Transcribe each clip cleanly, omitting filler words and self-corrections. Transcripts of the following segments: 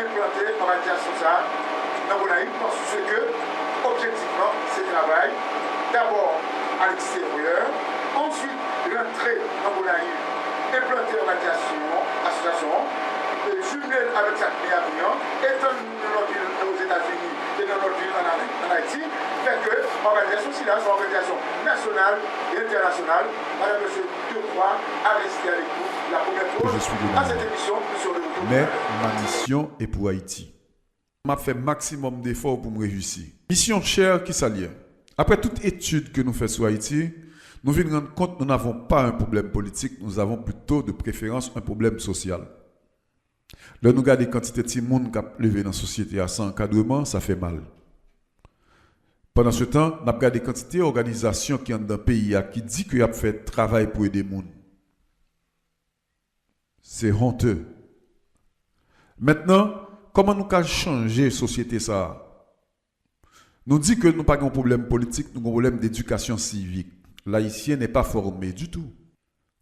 implanter l'organisation ça dans Gonaïve parce que, objectivement, c'est travail d'abord à l'extérieur, ensuite rentrer dans Gonaïve, implanter l'organisation, association, jumeler avec sa client, étant dans notre ville aux États-Unis et dans notre ville en Haïti, fait que l'organisation, c'est une organisation nationale et internationale. Madame, monsieur, deux fois à rester avec vous la première fois à cette émission sur le retour. Mais ma mission est pour Haïti. Je fait maximum d'efforts pour me réussir. Mission chère qui s'allie. Après toute étude que nous faisons sur Haïti, nous venons rendre compte que nous n'avons pas un problème politique, nous avons plutôt de préférence un problème social. Là, nous regardons la quantité de monde qui a levé dans la société à sans encadrement, ça fait mal. Pendant ce temps, nous regardons la quantité d'organisations qui sont dans le pays qui dit qu'il a fait travail pour aider les gens. C'est honteux. Maintenant, comment nous pouvons changer la société ça? Nous disons que nous n'avons pas de problème politique, nous avons un problème d'éducation civique. L'haïtien n'est pas formé du tout.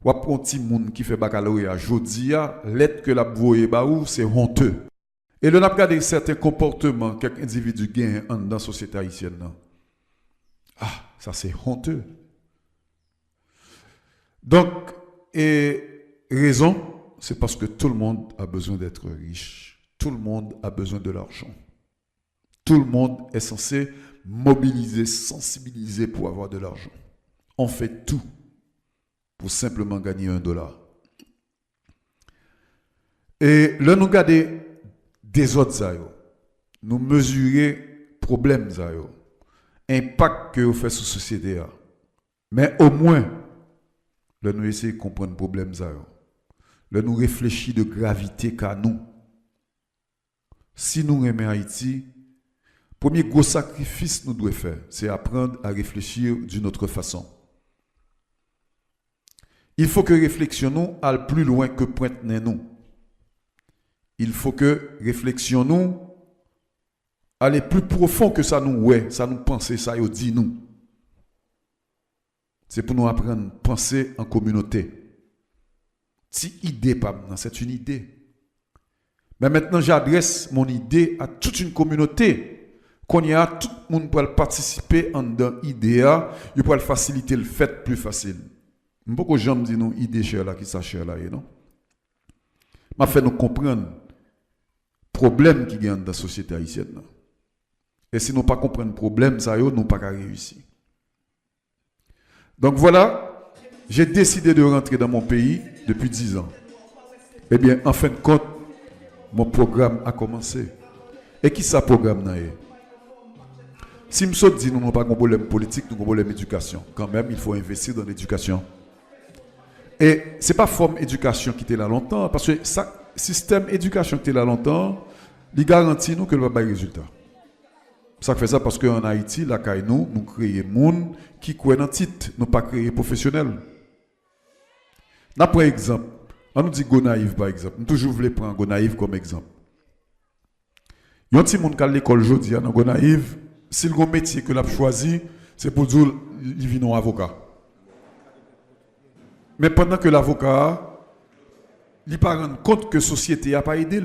Ou un petit monde qui fait baccalauréat, jodi a, l'être que la voye baou, c'est honteux. Et le n'a regardé certains comportements que quelques individus gagnent dans la société haïtienne. Ah, ça c'est honteux. Donc, et raison, c'est parce que tout le monde a besoin d'être riche. Tout le monde a besoin de l'argent. Tout le monde est censé mobiliser, sensibiliser pour avoir de l'argent. On fait tout pour simplement gagner $1. Et là, nous regardons des autres aïeux. Nous mesurer problèmes aïeux. Impact que vous faites sur la société. Mais au moins, là, nous essayons de comprendre les problèmes aïeux. Là, nous réfléchissons de gravité qu'à nous. Si nous aimons Haïti, le premier gros sacrifice que nous devons faire, c'est apprendre à réfléchir d'une autre façon. Il faut que réflexionnons aille plus loin que pointe-nous. Il faut que réflexionnons aller plus profond que ça nous ouais, ça nous pense, ça nous dit nous. C'est pour nous apprendre à penser en communauté. Si idée pas, c'est une idée. Mais maintenant, j'adresse mon idée à toute une communauté. Qu'on y a, tout le monde peut participer en dans l'idée, il peut faciliter le fait plus facile. Beaucoup de gens me disent non, idée chère là, qui ça chère là, non? M'a fait nous comprendre le problème qui gagne dans la société haïtienne. Et si nous ne comprenons pas le problème, ça nous pas réussir. Donc voilà, j'ai décidé de rentrer dans mon pays depuis 10 ans. Eh bien, en fin de compte, mon programme a commencé. Et qui ça programme là? Si je me dis nous n'avons pas de problème politique, nous avons un problème d'éducation. Quand même, il faut investir dans l'éducation. Et ce n'est pas forme éducation qui était là longtemps, parce que le système éducation qui était là longtemps, il garantit nous que le va pas de résultat. Ça fait ça parce qu'en Haïti, la caille nous créons des gens qui croient dans le titre, nous pas créer professionnels. N'a par exemple, on nous dit Gonaïve par exemple. Nous toujours voulons prendre Gonaïve comme exemple. Il y a un petit monde qui à l'école aujourd'hui dans Gonaïve, si le métier que l'a choisi, c'est pour dire qu'il vient un avocat. Mais pendant que l'avocat, il ne pas rendre compte que la société n'a pas aidé.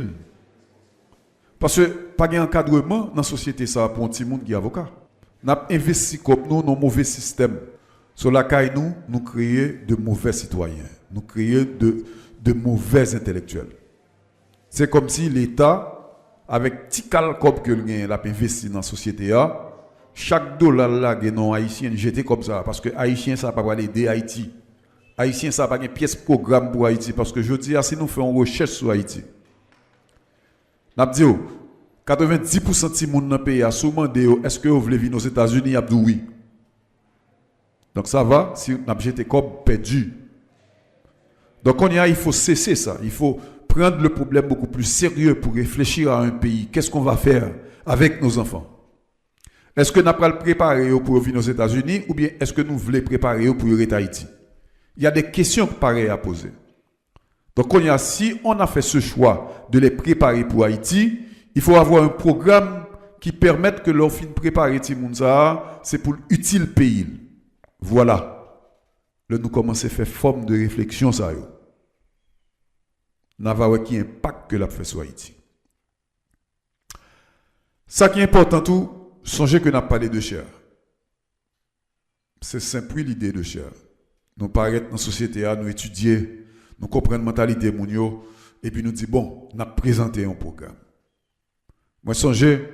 Parce que pas d'encadrement dans la société ça pour un petit monde qui est avocat. Nous avons investi comme nous dans un mauvais système. Sur la caille nous créons de mauvais citoyens. Nous créons de mauvais intellectuels. C'est comme si l'État, avec petit calcul que l'a investi dans la société, chaque dollar là que non haïtien jeté comme ça parce que haïtien ça pas pas aider Haïti. Haïtien ça pas une pièce programme pour Haïti parce que je dis si nous faisons une recherche sur Haïti. N'a dit 90% de monde dans le pays a souvent dit est-ce que vous voulez venir aux États-Unis? A dit oui. Donc ça va si nous avons jeté comme perdu. Donc il faut cesser ça, il faut prendre le problème beaucoup plus sérieux pour réfléchir à un pays. Qu'est-ce qu'on va faire avec nos enfants? Est-ce que nous allons le préparer pour venir aux États-Unis ou bien est-ce que nous voulons préparer pour rester à Haïti? Il y a des questions pareilles à poser. Donc si on a fait ce choix de les préparer pour Haïti, il faut avoir un programme qui permette que l'on finisse préparer tout le monde ça, c'est pour l'utile pays. Voilà. Là nous commençons à faire forme de réflexion ça yo. N'a pas qui impact que l'a fait sur Haïti. Ça qui est important tout, songez que nous avons parlé de chair. C'est simple l'idée de chair. Nous paraître dans la société, nous étudier, nous comprendre la mentalité de gens, et puis nous dire, bon, nous avons présenté un programme. Moi, songez,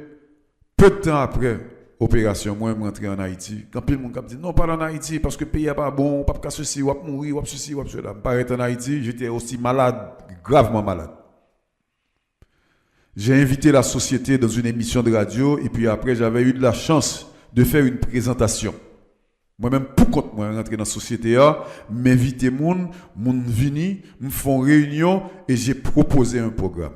peu de temps après l'opération, moi, je suis rentré en Haïti. Quand tout le monde dit, non, pas en Haïti, parce que le pays n'est pas bon, pas ceci, on va mourir, on va ceci, on va cela. Je paraître en Haïti, j'étais aussi malade, gravement malade. J'ai invité la société dans une émission de radio, et puis après, j'avais eu de la chance de faire une présentation. Moi-même, pour compte, moi, rentrer dans la société, m'inviter moun vini, me font réunion et j'ai proposé un programme.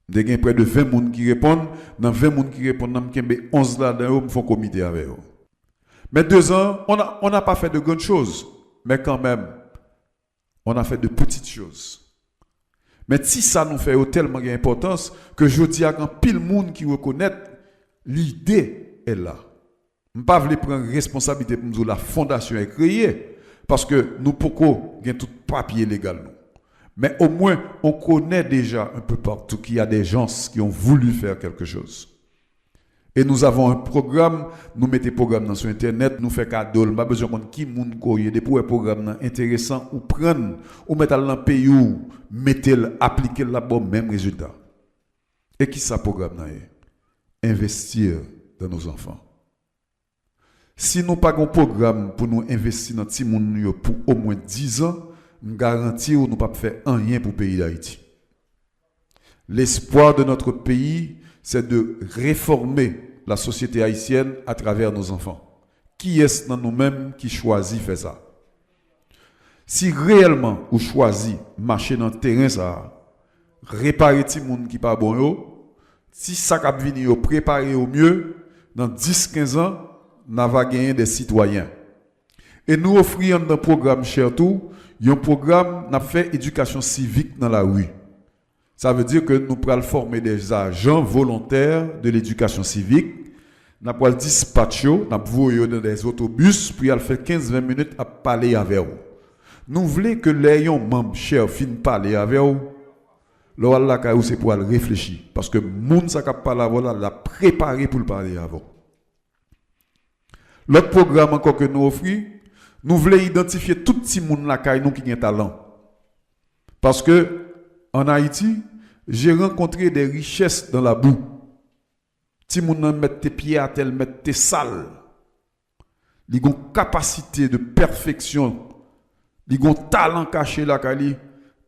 J'ai gagné près de 20 moun qui répondent. Dans 20 moun qui répondent, j'ai 11 là-dedans, me font comité avec eux. Mais 2 ans, on n'a pas fait de grandes choses. Mais quand même, on a fait de petites choses. Mais si ça nous fait tellement d'importance que je dis à quand pile moun qui reconnaît, l'idée est là. Je ne veux pas prendre responsabilité pour nous la fondation est créée parce que nous pouvons gagner tout papier légal. Mais au moins, on connaît déjà un peu partout qu'il y a des gens qui ont voulu faire quelque chose. Et nous avons un programme, nous mettons le programme sur Internet, nous faisons cadeau, nous pas besoin de qui moun koye, des pour un programme intéressant ou prendre ou mettre dans le pays ou mettre appliquer là bon même résultat. Et qui ça programme là? Investir dans nos enfants. Si nous n'avons pas un programme pour nous investir dans petit monde pour au moins 10 ans, nous garantissons que nous ne pouvons pas faire rien pour le pays d'Haïti. L'espoir de notre pays, c'est de réformer la société haïtienne à travers nos enfants. Qui est-ce dans nous-mêmes qui choisit faire ça? Si réellement vous choisissez marcher dans le terrain, ça, réparer les gens qui ne sont pas bons, si ça va venir préparer au mieux, dans 10-15 ans, nous allons gagner des citoyens. Et nous offrons dans le programme Chertou, un programme qui fait éducation civique dans la rue. Ça veut dire que nous pourrons former des agents volontaires de l'éducation civique. Nous pourrons dispatcher, nous pourrons dans des autobus, puis nous faire 15-20 minutes à parler avec eux. Nous voulons que les membres chers finissent parler avec eux. Là, c'est pour réfléchir. Parce que les gens qui parlent avec eux, l'a préparé pour parler avec eux. L'autre programme encore que nous offrons, nous voulons identifier tout petit monde là qui a un talent. Parce que en Haïti, j'ai rencontré des richesses dans la boue. Ti moun mettre tes pieds à tel, mettre tes salles. Ils ont une capacité de perfection. Ils ont un talent caché là kali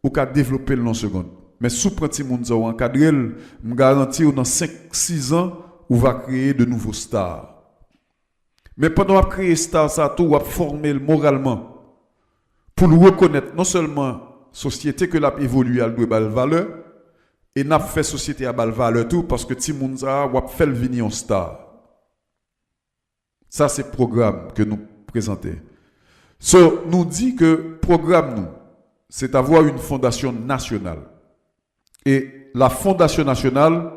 ou ka développer le non seconde. Mais sous petit moun ça encadrer, me garantir dans 5-6 ans on va créer de nouveaux stars. Mais pendant qu'on crée star ça tout on va former moralement pour le reconnaître non seulement société que l'a évolué à doit bal valeur et n'a fait société à bal valeur tout parce que ti moun ça va faire venir en star. Ça c'est programme que nous présentons. Nous dit que programme nous c'est avoir une fondation nationale. Et la fondation nationale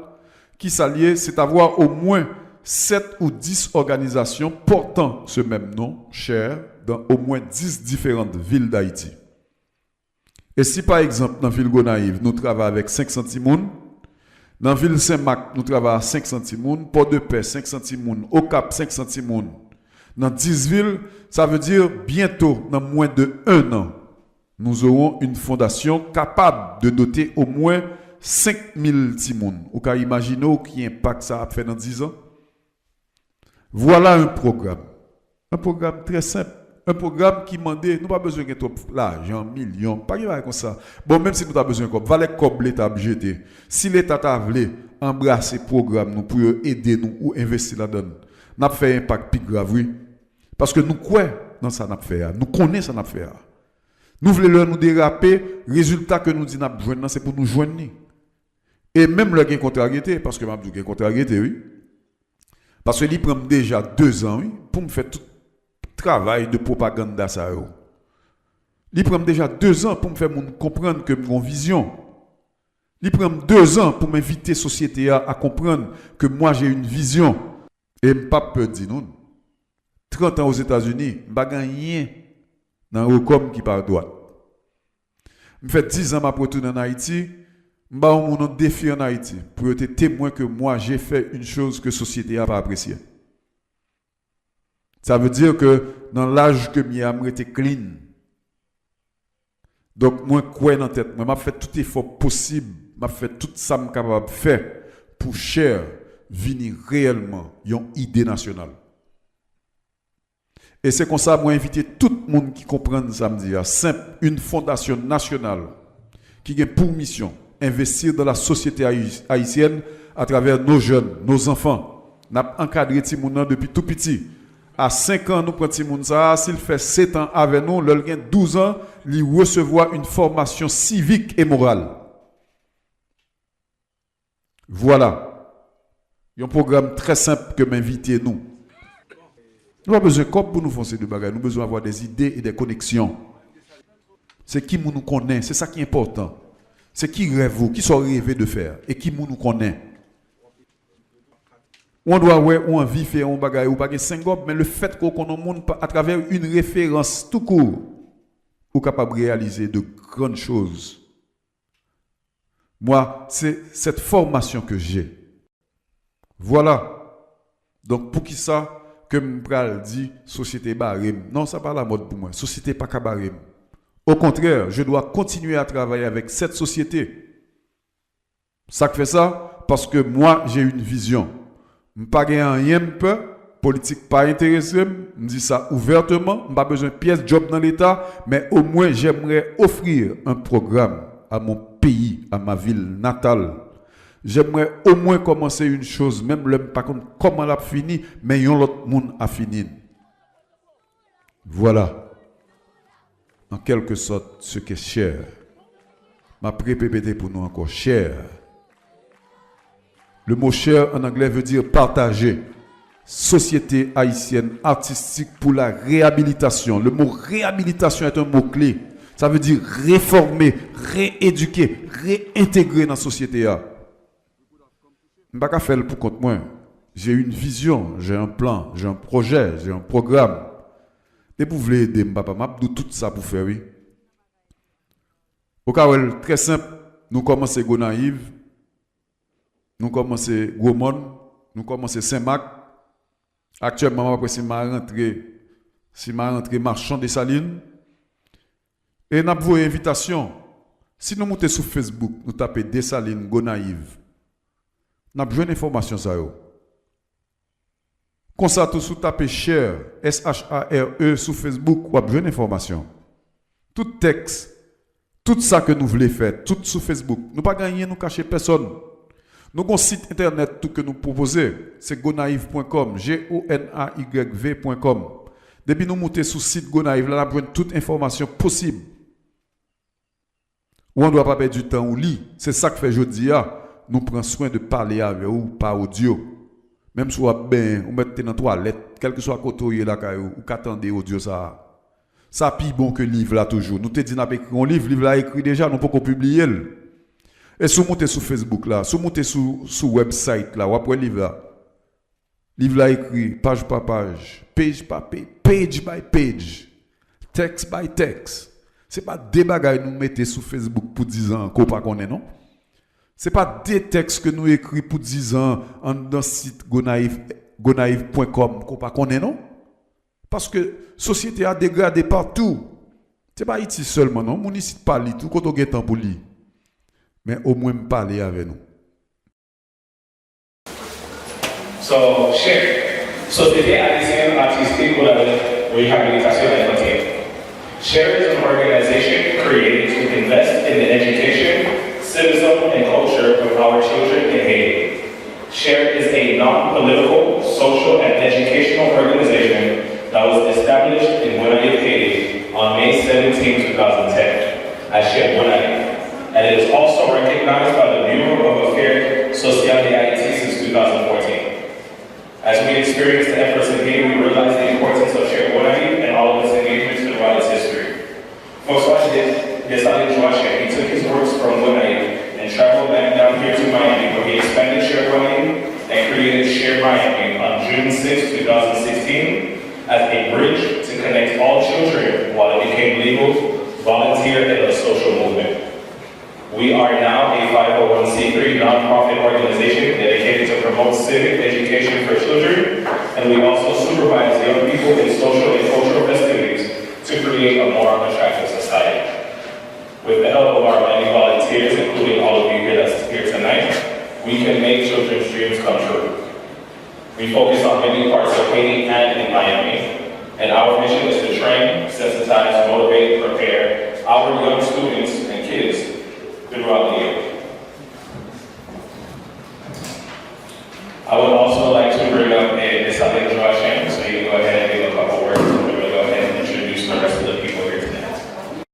qui s'allie c'est avoir au moins 7 ou 10 organisations portant ce même nom, cher, dans au moins 10 différentes villes d'Haïti. Et si par exemple, dans la ville Gonaïve, nous travaillons avec 500 timoun, dans la ville Saint-Marc, nous travaillons à 500 timoun, Port-de-Paix, 500 timoun, Au Cap, 500 timoun. Dans 10 villes, ça veut dire bientôt, dans moins de 1 an, nous aurons une fondation capable de doter au moins 5000 timoun. Vous pouvez imaginer qui impact ça a fait dans 10 ans? Voilà un programme très simple, un programme qui demande, nous pas besoin de l'argent, millions, pas comme ça. Bon, même si nous avons besoin de valeur comme l'État jeté. Si l'État a voulu embrasser le programme pour aider nous ou investir là-dedans, nous avons fait un impact plus grave, oui. Parce que nous croyons dans ça, nous connaissons ça, nous voulons nous déraper, résultat que nous disons, c'est pour nous joindre. Et même le gain contrariété, parce que je dis gain contrariété, oui. Parce qu'il prend déjà 2 ans oui, pour me faire tout travail de propagande. Il prend déjà 2 ans pour me faire comprendre que mon vision. Il prend 2 ans pour m'inviter la société à comprendre que moi j'ai une vision. Et je ne pas peur de dire non. 30 ans aux États-Unis, je n'ai rien dans le com qui part droite. Je fais 10 ans pour retourner en Haïti. M'ba un défi en Haïti pour être témoin que moi j'ai fait une chose que la société n'a pas appréciée. Ça veut dire que dans l'âge que j'ai été clean. Donc moi quoi dans tête, moi m'a fait tout effort possible, m'a fait tout ça que je suis capable de faire pour cher venir réellement une idée nationale. Et c'est comme ça que moi invité tout le monde qui comprend ça me dire simple une fondation nationale qui a pour mission investir dans la société haïtienne à travers nos jeunes, nos enfants. Nous avons encadré Timouna depuis tout petit. À 5 ans, nous prenons Timouna. S'il fait 7 ans avec nous, il a 12 ans, il recevoir une formation civique et morale. Voilà. Il y a un programme très simple que m'inviter nous. Nous n'avons pas besoin de corps pour nous foncer de bagages. Nous avons besoin d'avoir des idées et des connexions. C'est qui nous connaît, c'est ça qui est important. C'est qui rêve, qui sont rêvés de faire et qui nous connaît. On doit avoir envie de faire un bagage ou pas 5 gobes, mais le fait qu'on connaît le monde à travers une référence tout court, ou capable de réaliser de grandes choses. Moi, c'est cette formation que j'ai. Voilà. Donc, pour qui ça, que m'pral dit société barème. Non, ça pas la mode pour moi. Société pas qu'à barème. Au contraire, je dois continuer à travailler avec cette société. Ça fait ça parce que moi, j'ai une vision. M'pas rien peu, politique pas intéressé, me dit ça ouvertement, m'pas besoin de pièce job dans l'état, mais au moins j'aimerais offrir un programme à mon pays, à ma ville natale. J'aimerais au moins commencer une chose, même le par contre comment l'a fini, mais yon l'autre monde a fini. Voilà. En quelque sorte, ce qui est cher. Ma prépété pour nous encore cher. Le mot cher en anglais veut dire partager. Société haïtienne artistique pour la réhabilitation. Le mot réhabilitation est un mot clé. Ça veut dire réformer, rééduquer, réintégrer dans la société. Je ne vais pas faire pour compte moi. J'ai une vision, j'ai un plan, j'ai un projet, j'ai un programme. Et vous voulez aider papa, m'a tout ça pour faire oui. Au cas où très simple, nous commençons Gonaïve, nous commençons Gomon, nous commençons Saint-Marc. Actuellement, après si ma rentré marchand des Salines. Et nous avons une invitation. Si nous montons sur Facebook, nous tapons Dessalines Gonaïve. Nous avons besoin d'informations ça yo. Comme ça, tout sous taper share, S-H-A-R-E sur Facebook, ou a besoin d'informations. Tout texte, tout ça que nous voulons faire, tout sur Facebook. Nous pas gagner, nous cacher personne. Nous avons un site internet tout que nous proposons, c'est gonaive.com, G-O-N-A-Y-V.com. Depuis nous montons sur le site Gonaïve, là, nous avons besoin de toute information possible. Ou on ne doit pas perdre du temps ou lit. C'est ça que fait aujourd'hui. Nous prenons soin de parler avec vous par audio. Même si vous bien, vous mettez dans la toilette, quel que soit le côté là, ou qu'attendez audio ça. Ça plus bon que le livre là toujours. Nous te dit qu'on écrit un livre là écrit déjà, nous pouvons publier. Et si vous montez sur Facebook là, si vous montez sur website là, vous après le livre là. Livre là écrit page par page, page par page, page by page, text by text. C'est pas des bagages nous mettez sur Facebook pour 10 ans qu'on pas connaît non. C'est pas des textes que nous écrivons pour 10 ans dans le site gonaive.com qu'on pas connaît non. Parce que la société a dégradé partout. C'est pas ici seulement non, mon ici parle tout quand on a temps pour lire. Mais au moins parler avec nous. So, SHARE, Société Haïtienne Artistique pour la Réhabilitation Infantil. SHARE is an organization created to invest in the education, civism, and culture of our children in Haiti. SHARE is a non-political, social, and educational organization that was established in Gonaïve, Haiti on May 17, 2010 as SHARE Gonaïve. And it is also recognized by the Bureau of Affaires Sociales de Haïti since 2014. As we experience the efforts in Haiti, we realize the importance of SHARE Gonaïve and all of its engagements throughout its history. François Dessalines Joachim, he took his works from Gonaïve and traveled back down here to Miami, where he expanded SHARE Gonaïve and created SHARE Miami on June 6, 2016 as a bridge to connect all children while it became legal, volunteer, and a social movement. We are now a 501 501c3 nonprofit organization dedicated to promote civic education for children, and we also supervise young people in social and cultural festivities to create a more attractive society. With the help of our many volunteers, including all of you here tonight, we can make children's dreams come true. We focus on many parts of Haiti and in Miami, and our mission is to train, sensitize, motivate, and prepare our young students and kids throughout the year.